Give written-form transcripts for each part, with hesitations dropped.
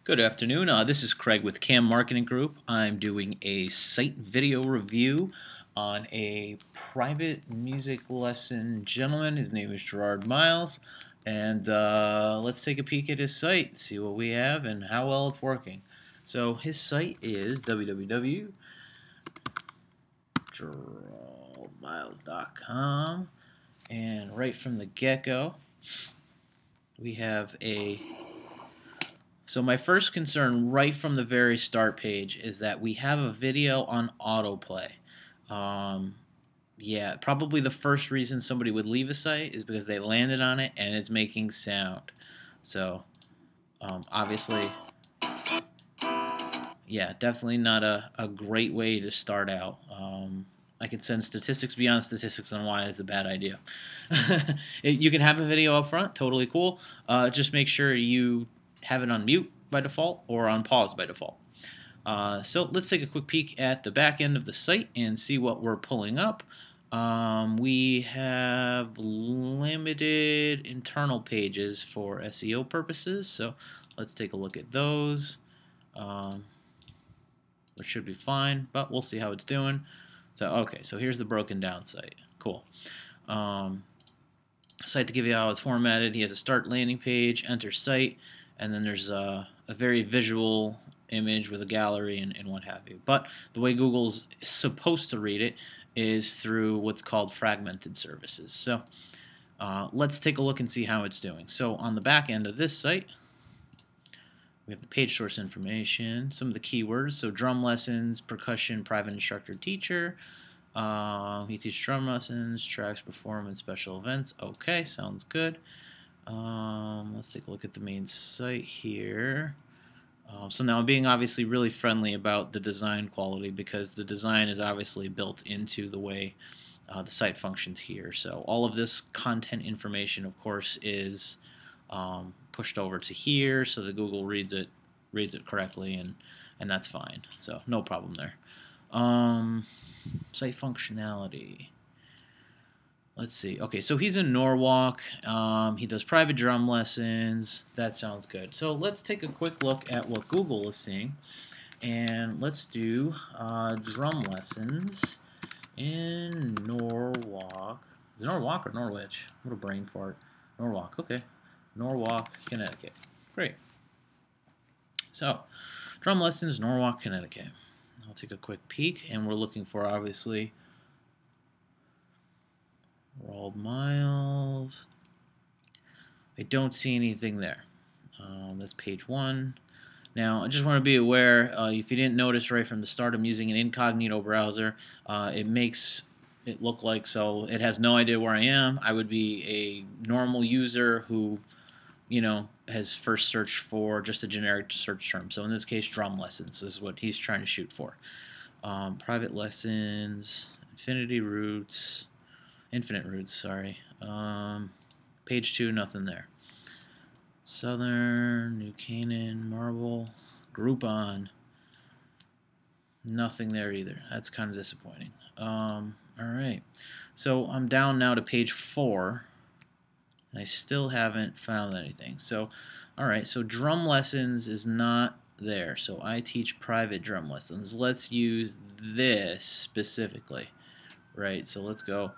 Good afternoon. This is Craig with Cam Marketing Group. I'm doing a site video review on a private music lesson gentleman. His name is Gerard Miles. And let's take a peek at his site, see what we have and how well it's working. So his site is www.gerardmiles.com. And right from the get-go, we have So my first concern right from the very start page is that we have a video on autoplay. Yeah, probably the first reason somebody would leave a site is because they landed on it and it's making sound. So obviously, yeah, definitely not a great way to start out. I could send statistics beyond statistics on why it's a bad idea. You can have a video up front, totally cool. Just make sure you have it on mute by default or on pause by default. So let's take a quick peek at the back end of the site and see what we're pulling up. We have limited internal pages for SEO purposes, so let's take a look at those. Which should be fine, but we'll see how it's doing. So okay, so here's the broken down site. Cool. Site to give you how it's formatted. He has a start landing page, enter site, and then there's a very visual image with a gallery and what have you. But the way Google's supposed to read it is through what's called fragmented services. So let's take a look and see how it's doing. So on the back end of this site, we have the page source information, some of the keywords, so drum lessons, percussion, private instructor, teacher. He teaches drum lessons, tracks, performance, special events. Okay, sounds good. Let's take a look at the main site here. So now I'm being obviously really friendly about the design quality because the design is obviously built into the way the site functions here. So all of this content information, of course, is pushed over to here so that Google reads it correctly, and that's fine. So no problem there. Site functionality. Let's see. Okay, so he's in Norwalk. He does private drum lessons. That sounds good. So let's take a quick look at what Google is seeing, and let's do drum lessons in Norwalk. Is it Norwalk or Norwich? What a brain fart. Norwalk. Okay. Norwalk, Connecticut. Great. So, drum lessons, Norwalk, Connecticut. I'll take a quick peek, and we're looking for, obviously, Gerard Miles. I don't see anything there. That's page 1. Now, I just want to be aware, if you didn't notice right from the start, I'm using an incognito browser. It makes it look like so it has no idea where I am. I would be a normal user who has first searched for just a generic search term. So in this case, drum lessons is what he's trying to shoot for. Private lessons, infinite roots, sorry. Page 2, nothing there. Southern, New Canaan, Marble, Groupon, nothing there either. That's kind of disappointing. All right, so I'm down now to page 4. And I still haven't found anything. So, all right, so drum lessons is not there. So I teach private drum lessons. Let's use this specifically, right? So let's go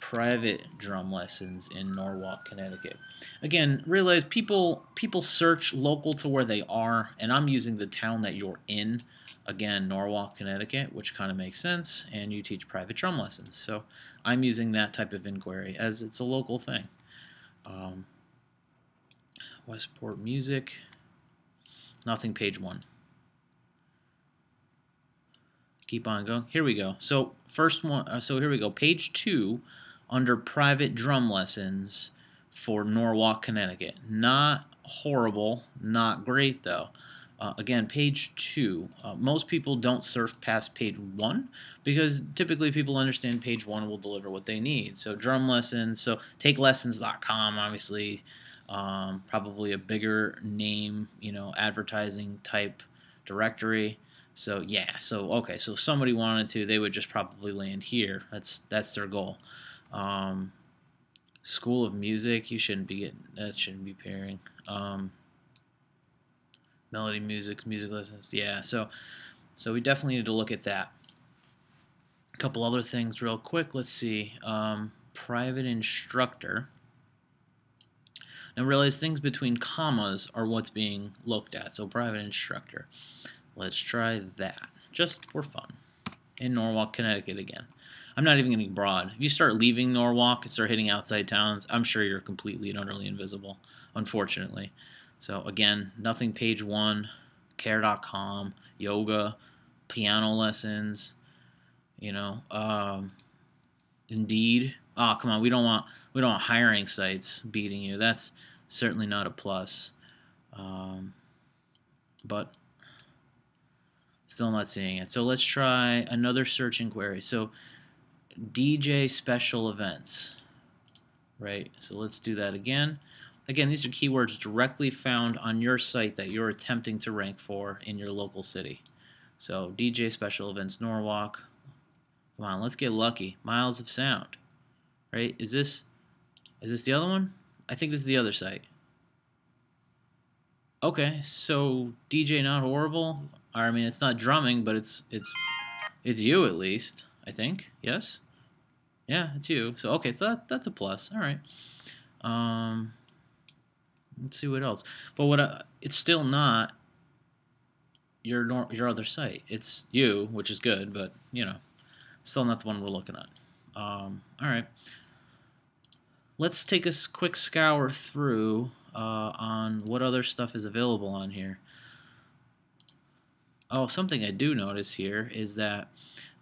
private drum lessons in Norwalk, Connecticut. Again, realize people search local to where they are, and I'm using the town that you're in. Again, Norwalk, Connecticut, which kind of makes sense, and you teach private drum lessons. So I'm using that type of inquiry as it's a local thing. Westport Music, nothing, page 1. Keep on going. Here we go. So first one. So here we go. Page 2, under private drum lessons for Norwalk, Connecticut. Not horrible, not great though. Again, page 2. Most people don't surf past page 1 because typically people understand page 1 will deliver what they need. So drum lessons, so takelessons.com, obviously, probably a bigger name, advertising type directory. So yeah, so okay, so if somebody wanted to, they would just probably land here. That's their goal. School of Music, you shouldn't be getting that. Shouldn't be pairing. Melody music, music lessons. Yeah, so we definitely need to look at that. A couple other things real quick. Let's see. Private instructor. Now realize things between commas are what's being looked at. So private instructor. Let's try that, just for fun. In Norwalk, Connecticut again. I'm not even getting broad. If you start leaving Norwalk and start hitting outside towns, I'm sure you're completely and utterly invisible, unfortunately. So again, nothing page 1, care.com, yoga, piano lessons, you know, Indeed. Oh, come on, we don't want hiring sites beating you. That's certainly not a plus. But still not seeing it. So let's try another search inquiry. So DJ special events, right? So let's do that again. Again, these are keywords directly found on your site that you're attempting to rank for in your local city. So DJ special events Norwalk. Come on, let's get lucky. Miles of Sound, right? Is this the other one? I think this is the other site. Okay, so DJ Not Horrible. I mean, it's not drumming, but it's you at least. I think. Yes. Yeah, it's you. So okay, so that's a plus. All right. Let's see what else. But it's still not your other site. It's you, which is good, but you know, still not the one we're looking at. All right. Let's take a quick scour through on what other stuff is available on here. Oh, something I do notice here is that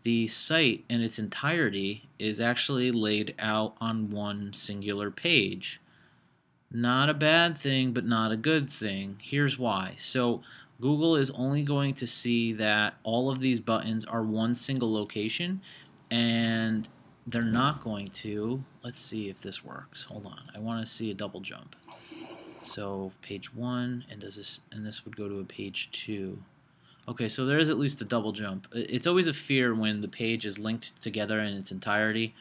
the site in its entirety is actually laid out on one singular page. Not a bad thing, but not a good thing. Here's why. So Google is only going to see that all of these buttons are one single location, and they're not going to. Let's see if this works. Hold on. I want to see a double jump. So page 1, and this would go to a page 2. Okay, so there is at least a double jump. It's always a fear when the page is linked together in its entirety,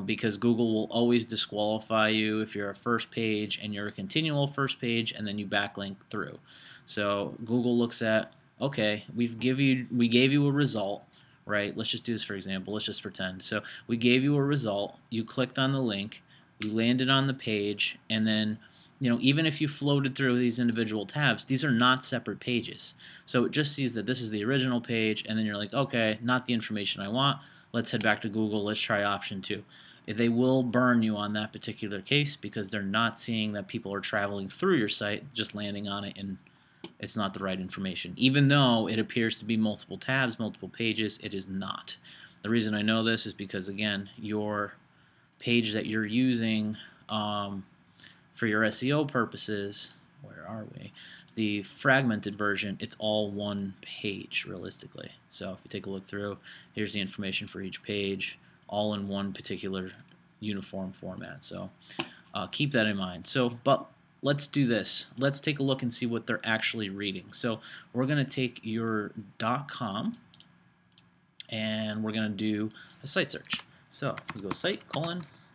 because Google will always disqualify you if you're a first page and you're a continual first page and then you backlink through. So Google looks at, okay, we gave you a result, right? Let's just do this for example. Let's just pretend. So we gave you a result. You clicked on the link. You landed on the page, and then even if you floated through these individual tabs, these are not separate pages. So it just sees that this is the original page, and then you're like, okay, not the information I want. Let's head back to Google. Let's try option 2. They will burn you on that particular case because they're not seeing that people are traveling through your site, just landing on it, and it's not the right information. Even though it appears to be multiple tabs, multiple pages, it is not. The reason I know this is because, again, your page that you're using for your SEO purposes, where are we? The fragmented version, it's all one page realistically. So if you take a look through, here's the information for each page, all in one particular uniform format. So keep that in mind. But let's do this. Let's take a look and see what they're actually reading. So we're going to take your .com and we're going to do a site search. So we go site,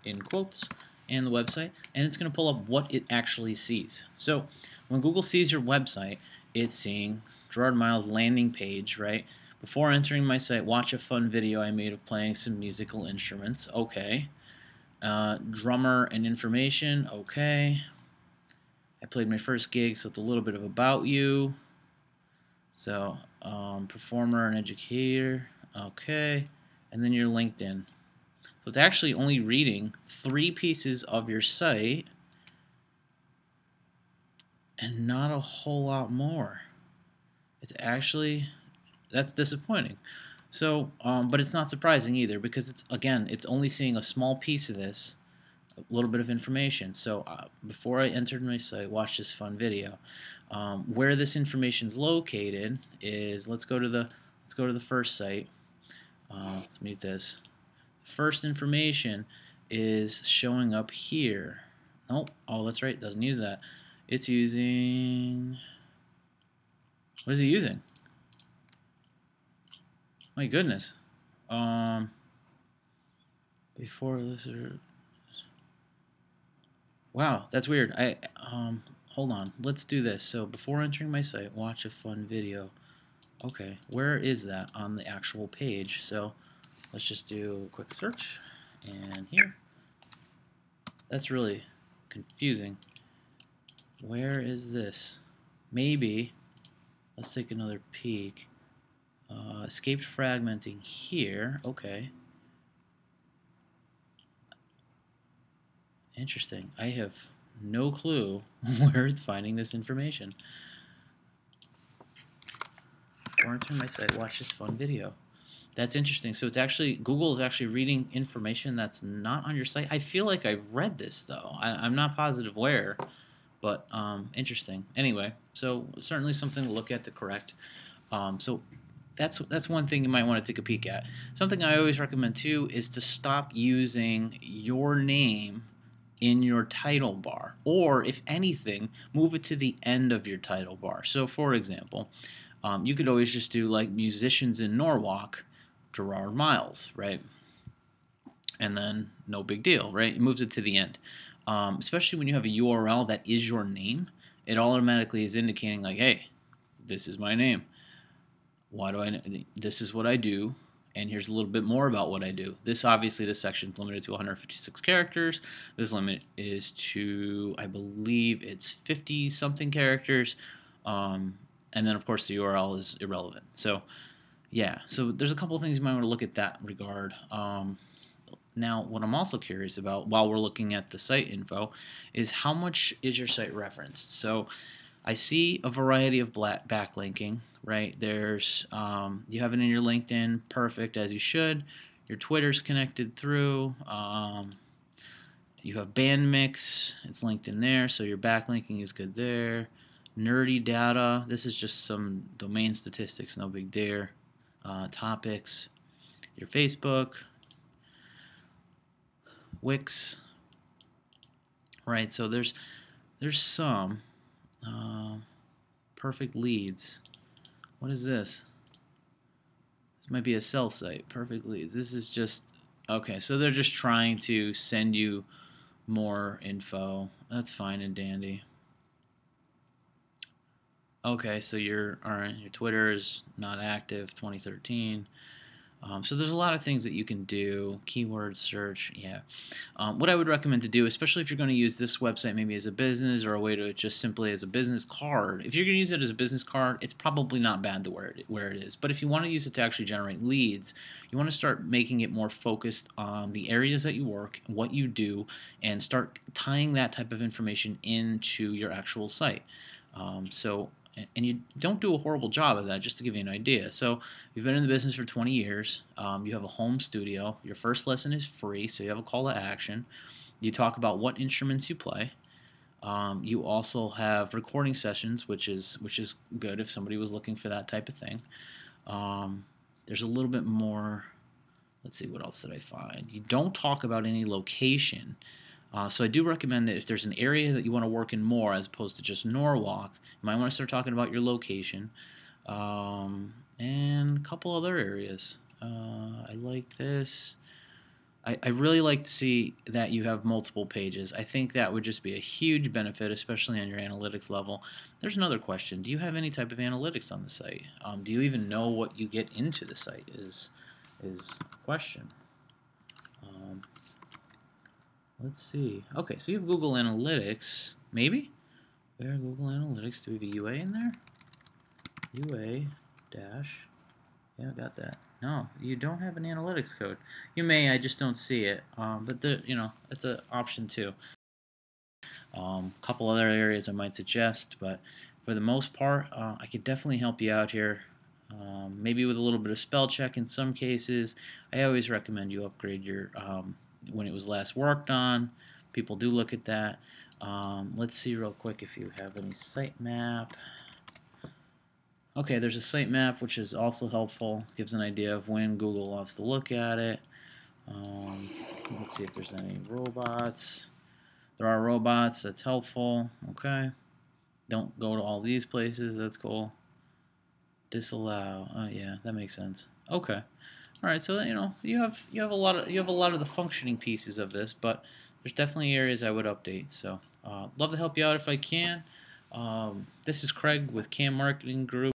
in quotes, and the website, and it's going to pull up what it actually sees. So when Google sees your website, it's seeing Gerard Miles landing page, right? Before entering my site, watch a fun video I made of playing some musical instruments. Okay. Drummer and information. Okay. I played my first gig, so it's a little bit of about you. So performer and educator. Okay. And then your LinkedIn. So it's actually only reading 3 pieces of your site and not a whole lot more. It's actually, that's disappointing. So, but it's not surprising either because it's only seeing a small piece of this, a little bit of information. So before I entered my site, watch this fun video. Where this information is located is, let's go to the first site. Let's mute this. First information is showing up here. Nope. Oh, that's right. It doesn't use that. It's using. What is it using? My goodness. Before this. Wow, that's weird. hold on. Let's do this. So before entering my site, watch a fun video. Okay, where is that on the actual page? So let's just do a quick search, and here. That's really confusing. Where is this? Maybe, let's take another peek. Escaped fragmenting here. Okay. Interesting. I have no clue where it's finding this information. Or enter my site, watch this fun video. That's interesting. So it's actually, Google is actually reading information that's not on your site. I feel like I've read this though. I'm not positive where, but interesting. Anyway, so certainly something to look at to correct. So that's one thing you might want to take a peek at. Something I always recommend too is to stop using your name in your title bar, or if anything, move it to the end of your title bar. So for example, you could always just do like musicians in Norwalk, Gerard Miles, right? And then no big deal, right? It moves it to the end. Especially when you have a URL that is your name, it automatically is indicating like, hey, this is my name. Why do I? This is what I do, and here's a little bit more about what I do. This obviously, this section is limited to 156 characters. This limit is to, I believe, it's 50 something characters, and then of course the URL is irrelevant. So yeah, so there's a couple of things you might want to look at that regard. Now, what I'm also curious about while we're looking at the site info is how much is your site referenced. So I see a variety of backlinking, right? There's you have it in your LinkedIn, perfect, as you should. Your Twitter's connected through. You have Bandmix, it's linked in there, so your backlinking is good there. Nerdy data, this is just some domain statistics, no big deal. Topics, your Facebook, Wix, right? So there's some perfect leads. What is this? This might be a sell site. Perfect leads. This is just okay. So they're just trying to send you more info. That's fine and dandy. Okay, so your Twitter is not active, 2013. So there's a lot of things that you can do. Keyword search, yeah. What I would recommend to do, especially if you're going to use this website maybe as a business or a way to just simply as a business card. If you're going to use it as a business card, it's probably not bad to where it is. But if you want to use it to actually generate leads, you want to start making it more focused on the areas that you work, what you do, and start tying that type of information into your actual site. And you don't do a horrible job of that, just to give you an idea. So you've been in the business for 20 years. You have a home studio. Your first lesson is free, so you have a call to action. You talk about what instruments you play. You also have recording sessions, which is good if somebody was looking for that type of thing. There's a little bit more. Let's see, what else did I find? You don't talk about any location. So I do recommend that if there's an area that you want to work in more as opposed to just Norwalk, you might want to start talking about your location and a couple other areas. I like this. I really like to see that you have multiple pages. I think that would just be a huge benefit, especially on your analytics level. There's another question. Do you have any type of analytics on the site? Do you even know what you get into the site is a question. Let's see. Okay, so you have Google Analytics, maybe? Where Google Analytics? Do we have a UA in there? UA dash. Yeah, I got that. No, you don't have an analytics code. You may, I just don't see it. But it's an option too. Couple other areas I might suggest, but for the most part, I could definitely help you out here. Maybe with a little bit of spell check in some cases. I always recommend you upgrade your when it was last worked on. People do look at that. Let's see real quick if you have any sitemap. Okay, there's a sitemap which is also helpful. Gives an idea of when Google wants to look at it. Let's see if there's any robots. There are robots. That's helpful. Okay. Don't go to all these places. That's cool. Disallow. Oh yeah, that makes sense. Okay. All right. So you have a lot of the functioning pieces of this, but there's definitely areas I would update. So love to help you out if I can. This is Craig with Cam Marketing Group.